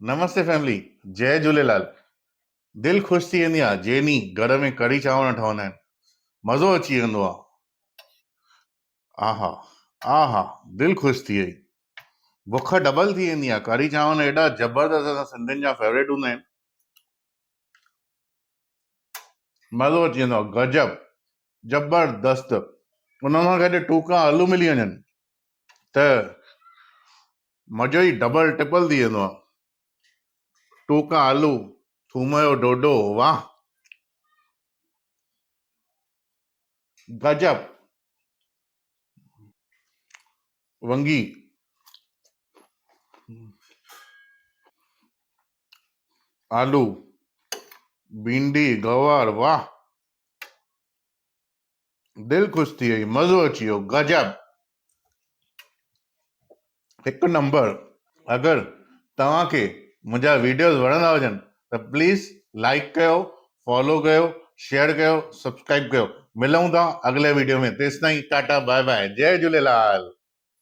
नमस्ते family. जय झूलेलाल। दिल ख़ुशि थी वेंदी आहे जेनी घर में कढ़ी चांवर ठहंदा आहिनि। मज़ो अची वेंदो आहे। आहा, आहा, दिल ख़ुशि थी वई। बुख डबल थी वेंदी आहे। कढ़ी चांवर एॾा ज़बरदस्त असां सिंधियुनि जा फेवरेट हूंदा आहिनि। मज़ो अची वेंदो आहे। गजब, जबरदस्त। उन सां गॾु टूका आलू मिली वञनि त मज़ो ई डबल ट्रिपल थी वेंदो आहे। टूका आलू, थूम जो ढोढो, वाह गजब। वंगी, आलू, भिंडी, गवार, वाह। दिल ख़ुशि थी वई, मज़ो अची वियो, गजब, हिकु नंबर। अगरि तव्हांखे मुंहिंजा वीडियोस वणंदा हुजनि त प्लीज़ लाइक कयो, फॉलो कयो, शेयर कयो, सब्सक्राइब कयो। मिलूं था अगले वीडियो में। तेसिताईं टाटा बाय बाय, जय झूलेलाल।